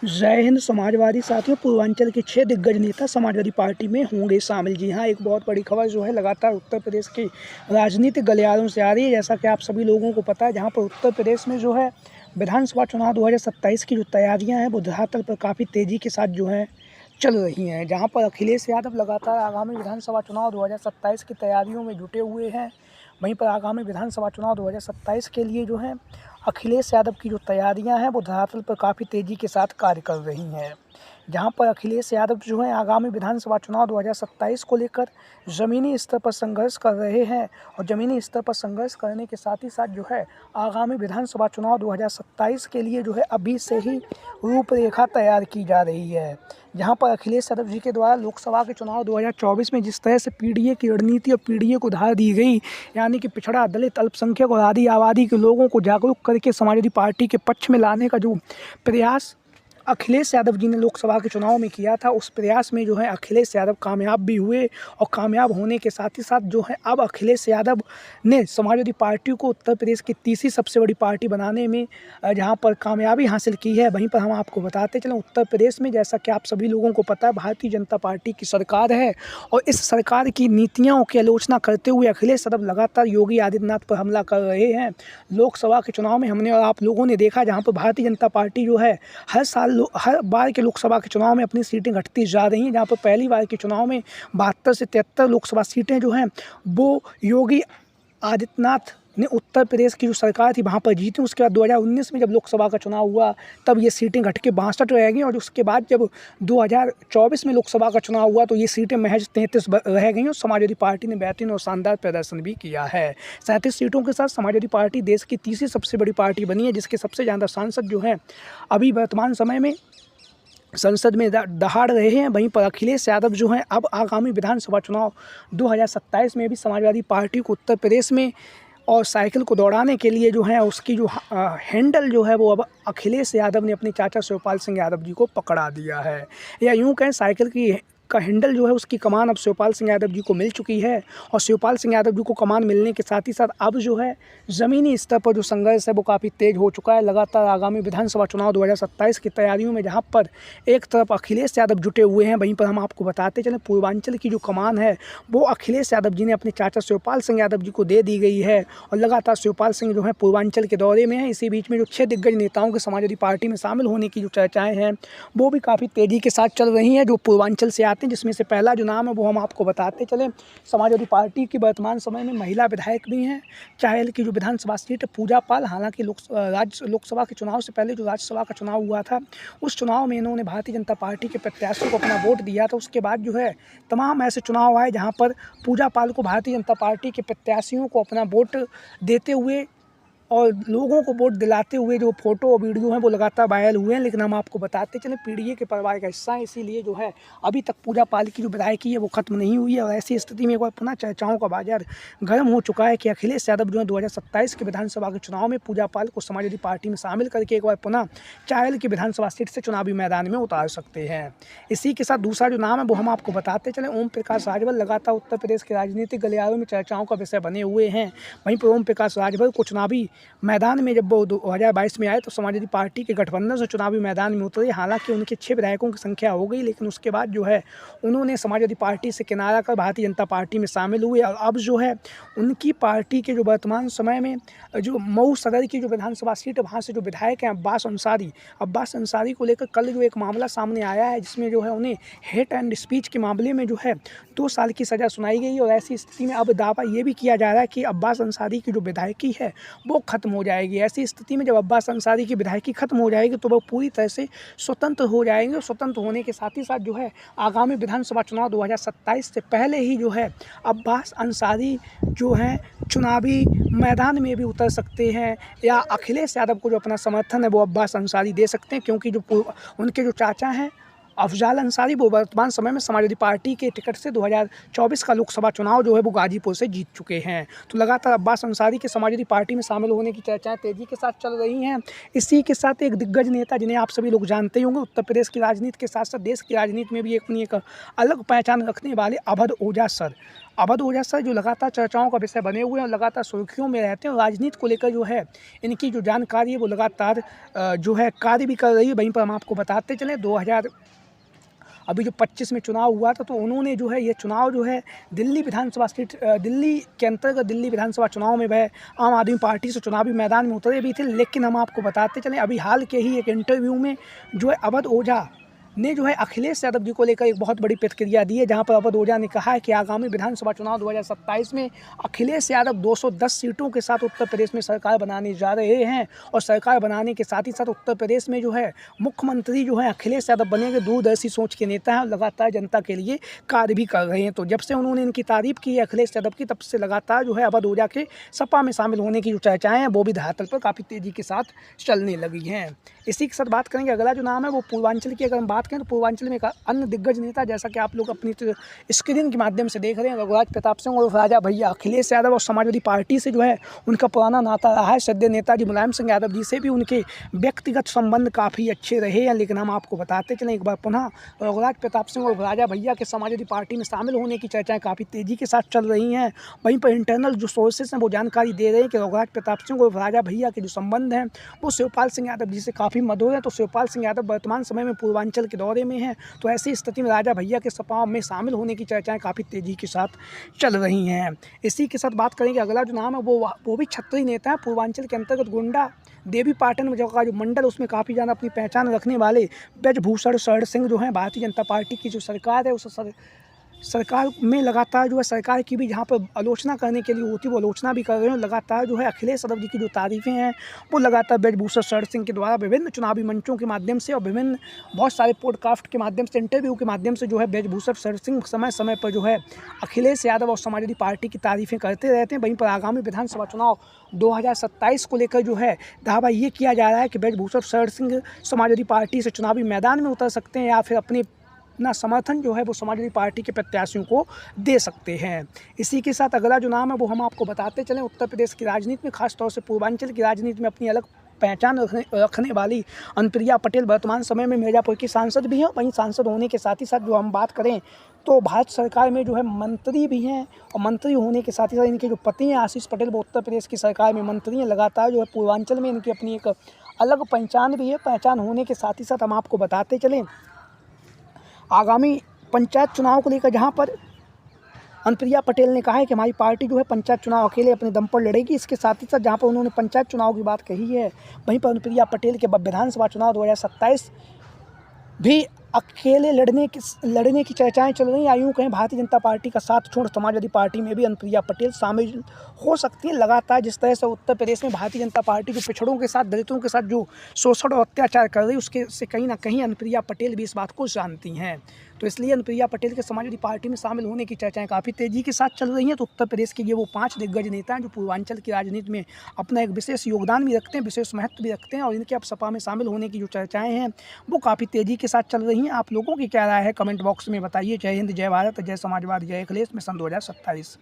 जय हिंद। समाजवादी साथियों, पूर्वांचल के 6 दिग्गज नेता समाजवादी पार्टी में होंगे शामिल। जी हाँ, एक बहुत बड़ी खबर जो है लगातार उत्तर प्रदेश के राजनीतिक गलियारों से आ रही है। जैसा कि आप सभी लोगों को पता है, जहाँ पर उत्तर प्रदेश में जो है विधानसभा चुनाव 2027 की जो तैयारियां हैं वो धरातल पर काफ़ी तेज़ी के साथ जो है चल रही हैं। जहाँ पर अखिलेश यादव लगातार आगामी विधानसभा चुनाव 2027 की तैयारियों में जुटे हुए हैं। वहीं पर आगामी विधानसभा चुनाव 2027 के लिए जो है अखिलेश यादव की जो तैयारियां हैं वो धरातल पर काफ़ी तेज़ी के साथ कार्य कर रही हैं। जहां पर अखिलेश यादव जो है आगामी विधानसभा चुनाव 2027 को लेकर ज़मीनी स्तर पर संघर्ष कर रहे हैं और ज़मीनी स्तर पर संघर्ष करने के साथ ही साथ जो है आगामी विधानसभा चुनाव 2027 के लिए जो है अभी से ही रूपरेखा तैयार की जा रही है। जहां पर अखिलेश यादव जी के द्वारा लोकसभा के चुनाव 2024 में जिस तरह से पीडीए की रणनीति और पीडीए को धार दी गई, यानी कि पिछड़ा, दलित, अल्पसंख्यक और आदि आबादी के लोगों को जागरूक करके समाजवादी पार्टी के पक्ष में लाने का जो प्रयास अखिलेश यादव जी ने लोकसभा के चुनाव में किया था, उस प्रयास में जो है अखिलेश यादव कामयाब भी हुए। और कामयाब होने के साथ ही साथ जो है अब अखिलेश यादव ने समाजवादी पार्टी को उत्तर प्रदेश की तीसरी सबसे बड़ी पार्टी बनाने में जहां पर कामयाबी हासिल की है। वहीं पर हम आपको बताते चलें, उत्तर प्रदेश में जैसा कि आप सभी लोगों को पता है, भारतीय जनता पार्टी की सरकार है और इस सरकार की नीतियों की आलोचना करते हुए अखिलेश यादव लगातार योगी आदित्यनाथ पर हमला कर रहे हैं। लोकसभा के चुनाव में हमने और आप लोगों ने देखा, जहाँ पर भारतीय जनता पार्टी जो है हर बार के लोकसभा के चुनाव में अपनी सीटें घटती जा रही हैं। जहाँ पर पहली बार के चुनाव में 72 से 73 लोकसभा सीटें जो हैं वो योगी आदित्यनाथ ने उत्तर प्रदेश की जो सरकार थी वहाँ पर जीती। उसके बाद 2019 में जब लोकसभा का चुनाव हुआ तब ये सीटें घट के 62 रह गई और उसके बाद जब 2024 में लोकसभा का चुनाव हुआ तो ये सीटें महज 33 रह गई और समाजवादी पार्टी ने बेहतरीन और शानदार प्रदर्शन भी किया है। 37 सीटों के साथ समाजवादी पार्टी देश की तीसरी सबसे बड़ी पार्टी बनी है, जिसके सबसे ज़्यादा सांसद जो हैं अभी वर्तमान समय में संसद में दहाड़ रहे हैं। वहीं पर अखिलेश यादव जो हैं अब आगामी विधानसभा चुनाव 2027 में भी समाजवादी पार्टी को उत्तर प्रदेश में और साइकिल को दौड़ाने के लिए जो है उसकी जो हैंडल जो है वो अब अखिलेश यादव ने अपने चाचा शिवपाल सिंह यादव जी को पकड़ा दिया है। या यूँ कहें, साइकिल की का हैंडल जो है उसकी कमान अब शिवपाल सिंह यादव जी को मिल चुकी है और शिवपाल सिंह यादव जी को कमान मिलने के साथ ही साथ अब जो है ज़मीनी स्तर पर जो संघर्ष है वो काफ़ी तेज़ हो चुका है। लगातार आगामी विधानसभा चुनाव 2027 की तैयारियों में जहां पर एक तरफ अखिलेश यादव जुटे हुए हैं, वहीं पर हम आपको बताते चलें पूर्वांचल की जो कमान है वो अखिलेश यादव जी ने अपने चाचा शिवपाल सिंह यादव जी को दे दी गई है और लगातार शिवपाल सिंह जो है पूर्वांचल के दौरे में है। इसी बीच में जो 6 दिग्गज नेताओं के समाजवादी पार्टी में शामिल होने की जो चर्चाएँ हैं वो भी काफ़ी तेज़ी के साथ चल रही हैं, जो पूर्वांचल से आते हैं, जिसमें से पहला जो नाम है वो हम आपको बताते चलें। समाजवादी पार्टी की वर्तमान समय में महिला विधायक भी हैं। चाहेल की जो विधानसभा सीट है पूजा पाल, हालांकि लोकसभा के चुनाव से पहले जो राज्यसभा का चुनाव हुआ था उस चुनाव में इन्होंने भारतीय जनता पार्टी के प्रत्याशी को अपना वोट दिया था। उसके बाद जो है तमाम ऐसे चुनाव आए जहां पर पूजा पाल को भारतीय जनता पार्टी के प्रत्याशियों को अपना वोट देते हुए और लोगों को वोट दिलाते हुए जो फोटो और वीडियो हैं वो लगातार वायरल हुए हैं। लेकिन हम आपको बताते चलें पीडीए के परिवार का हिस्सा है, इसीलिए जो है अभी तक पूजा पाल की जो विधायकी है वो खत्म नहीं हुई है। और ऐसी स्थिति में एक बार पुनः चर्चाओं का बाजार गर्म हो चुका है कि अखिलेश यादव जो है 2027 के विधानसभा के चुनाव में पूजा पाल को समाजवादी पार्टी में शामिल करके एक बार पुनः चाहेल की विधानसभा सीट से चुनावी मैदान में उतार सकते हैं। इसी के साथ दूसरा जो नाम है वो हम आपको बताते चलें, ओम प्रकाश राजभर लगातार उत्तर प्रदेश के राजनीतिक गलियारों में चर्चाओं का विषय बने हुए हैं। वहीं पर ओम प्रकाश राजभर को चुनावी मैदान में जब वो 2022 में आए तो समाजवादी पार्टी के गठबंधन से चुनावी मैदान में उतरे। हालांकि उनके 6 विधायकों की संख्या हो गई, लेकिन उसके बाद जो है उन्होंने समाजवादी पार्टी से किनारा कर भारतीय जनता पार्टी में शामिल हुए और अब जो है उनकी पार्टी के जो वर्तमान समय में जो मऊ सदर की जो विधानसभा सीट है वहाँ से जो विधायक हैं अब्बास अंसारी को लेकर कल जो एक मामला सामने आया है, जिसमें जो है उन्हें हेट एंड स्पीच के मामले में जो है 2 साल की सज़ा सुनाई गई। और ऐसी स्थिति में अब दावा ये भी किया जा रहा है कि अब्बास अंसारी की जो विधायकी है वो खत्म हो जाएगी। ऐसी स्थिति में जब अब्बास अंसारी की विधायकी खत्म हो जाएगी तो वह पूरी तरह से स्वतंत्र हो जाएंगे और स्वतंत्र होने के साथ ही साथ जो है आगामी विधानसभा चुनाव 2027 से पहले ही जो है अब्बास अंसारी जो है चुनावी मैदान में भी उतर सकते हैं या अखिलेश यादव को जो अपना समर्थन है वो अब्बास अंसारी दे सकते हैं, क्योंकि जो उनके जो चाचा हैं अफजाल अंसारी वो वर्तमान समय में समाजवादी पार्टी के टिकट से 2024 का लोकसभा चुनाव जो है वो गाजीपुर से जीत चुके हैं। तो लगातार अब्बास अंसारी के समाजवादी पार्टी में शामिल होने की चर्चाएं तेज़ी के साथ चल रही हैं। इसी के साथ एक दिग्गज नेता जिन्हें आप सभी लोग जानते ही होंगे, उत्तर प्रदेश की राजनीति के साथ साथ देश की राजनीति में भी अपनी एक अलग पहचान रखने वाले अवध ओझा सर अवध ओझा जो लगातार चर्चाओं का विषय बने हुए हैं और लगातार सुर्खियों में रहते हैं और राजनीति को लेकर जो है इनकी जो जानकारी है वो लगातार जो है कार्य भी कर रही है। वहीं पर हम आपको बताते चलें 2000 अभी जो 25 में चुनाव हुआ था तो उन्होंने जो है ये चुनाव जो है दिल्ली विधानसभा सीट दिल्ली के अंतर्गत दिल्ली विधानसभा चुनाव में वह आम आदमी पार्टी से चुनावी मैदान में उतरे भी थे। लेकिन हम आपको बताते चलें अभी हाल के ही एक इंटरव्यू में जो है अवध ओझा ने जो है अखिलेश यादव जी को लेकर एक बहुत बड़ी प्रतिक्रिया दी है, जहां पर अवध ओझा ने कहा है कि आगामी विधानसभा चुनाव 2027 में अखिलेश यादव 210 सीटों के साथ उत्तर प्रदेश में सरकार बनाने जा रहे हैं और सरकार बनाने के साथ ही साथ उत्तर प्रदेश में जो है मुख्यमंत्री जो है अखिलेश यादव बनेंगे। दूरदर्शी सोच के नेता हैं और लगातार जनता के लिए कार्य भी कर रहे हैं। तो जब से उन्होंने इनकी तारीफ की है अखिलेश यादव की, तब से लगातार जो है अवध ओझा के सपा में शामिल होने की जो चर्चाएँ हैं वो भी धरातल पर काफ़ी तेज़ी के साथ चलने लगी हैं। इसी के साथ बात करेंगे अगला जो नाम है वो पूर्वांचल की। अगर हम बात करें तो पूर्वांचल में एक अन्य दिग्गज नेता, जैसा कि आप लोग अपनी स्क्रीन के माध्यम से देख रहे हैं, रघुराज प्रताप सिंह और राजा भैया अखिलेश यादव और समाजवादी पार्टी से जो है उनका पुराना नाता रहा है। सद्य नेताजी मुलायम सिंह यादव जी से भी उनके व्यक्तिगत संबंध काफ़ी अच्छे रहे हैं। लेकिन हम आपको बताते चलें एक बार पुनः रघुराज प्रताप सिंह और राजा भैया के समाजवादी पार्टी में शामिल होने की चर्चाएँ काफ़ी तेज़ी के साथ चल रही हैं। वहीं पर इंटरनल जो सोर्सेज हैं वो जानकारी दे रहे हैं कि रघुराज प्रताप सिंह और राजा भैया के जो संबंध हैं वो शिवपाल सिंह यादव जी से काफ़ी मधुर है। तो शिवपाल सिंह यादव वर्तमान समय में पूर्वांचल के दौरे में हैं, तो ऐसी स्थिति में राजा भैया के सपा में शामिल होने की चर्चाएं काफ़ी तेज़ी के साथ चल रही हैं। इसी के साथ बात करेंगे अगला जो नाम है वो भी क्षत्रिय नेता है। पूर्वांचल के अंतर्गत गोंडा देवी पाटन में का जो मंडल उसमें काफ़ी ज़्यादा अपनी पहचान रखने वाले ब्रजभूषण शरण सिंह जो हैं भारतीय जनता पार्टी की जो सरकार है उस सरकार में लगातार जो है सरकार की भी जहाँ पर आलोचना करने के लिए होती है वो आलोचना भी कर रहे हैं। लगातार जो है अखिलेश यादव जी की जो तारीफ़ें हैं वो लगातार ब्रजभूषण शरण सिंह के द्वारा विभिन्न चुनावी मंचों के माध्यम से और विभिन्न बहुत सारे पॉडकास्ट के माध्यम से, इंटरव्यू के माध्यम से जो है ब्रजभूषण शरण सिंह समय समय पर जो है अखिलेश यादव और समाजवादी पार्टी की तारीफ़ें करते रहते हैं। वहीं पर आगामी विधानसभा चुनाव 2027 को लेकर जो है दावा ये किया जा रहा है कि ब्रजभूषण शरण सिंह समाजवादी पार्टी से चुनावी मैदान में उतर सकते हैं या फिर अपने अपना समर्थन जो है वो समाजवादी पार्टी के प्रत्याशियों को दे सकते हैं। इसी के साथ अगला जो नाम है वो हम आपको बताते चलें। उत्तर प्रदेश की राजनीति में, खासतौर से पूर्वांचल की राजनीति में अपनी अलग पहचान रखने वाली अनुप्रिया पटेल वर्तमान समय में मिर्ज़ापुर की सांसद भी हैं। वहीं सांसद होने के साथ ही साथ जो हम बात करें तो भारत सरकार में जो है मंत्री भी हैं और मंत्री होने के साथ ही साथ इनके जो पति हैं आशीष पटेल वो उत्तर प्रदेश की सरकार में मंत्री हैं। लगातार जो है पूर्वांचल में इनकी अपनी एक अलग पहचान भी है। पहचान होने के साथ ही साथ हम आपको बताते चलें आगामी पंचायत चुनाव को लेकर जहां पर अनुप्रिया पटेल ने कहा है कि हमारी पार्टी जो है पंचायत चुनाव अकेले अपने दम पर लड़ेगी। इसके साथ ही साथ जहां पर उन्होंने पंचायत चुनाव की बात कही है, वहीं पर अनुप्रिया पटेल के विधानसभा चुनाव 2027 भी अकेले लड़ने की चर्चाएं चल रही हैं। यूँ कहें भारतीय जनता पार्टी का साथ छोड़ समाजवादी पार्टी में भी अनुप्रिया पटेल शामिल हो सकती हैं। लगातार जिस तरह से उत्तर प्रदेश में भारतीय जनता पार्टी जो पिछड़ों के साथ, दलितों के साथ जो शोषण और अत्याचार कर रही है उसके से कहीं ना कहीं अनुप्रिया पटेल भी इस बात को जानती हैं। तो इसलिए अनुप्रिया पटेल के समाजवादी पार्टी में शामिल होने की चर्चाएं काफ़ी तेज़ी के साथ चल रही हैं। तो उत्तर प्रदेश के ये वो 5 दिग्गज नेता हैं जो पूर्वांचल की राजनीति में अपना एक विशेष योगदान भी रखते हैं, विशेष महत्व भी रखते हैं और इनके अब सपा में शामिल होने की जो चर्चाएं हैं वो काफ़ी तेज़ी के साथ चल रही हैं। आप लोगों की क्या राय है कमेंट बॉक्स में बताइए। जय हिंद, जय भारत, जय समाजवाद, जय अखिलेश मिशन 2027।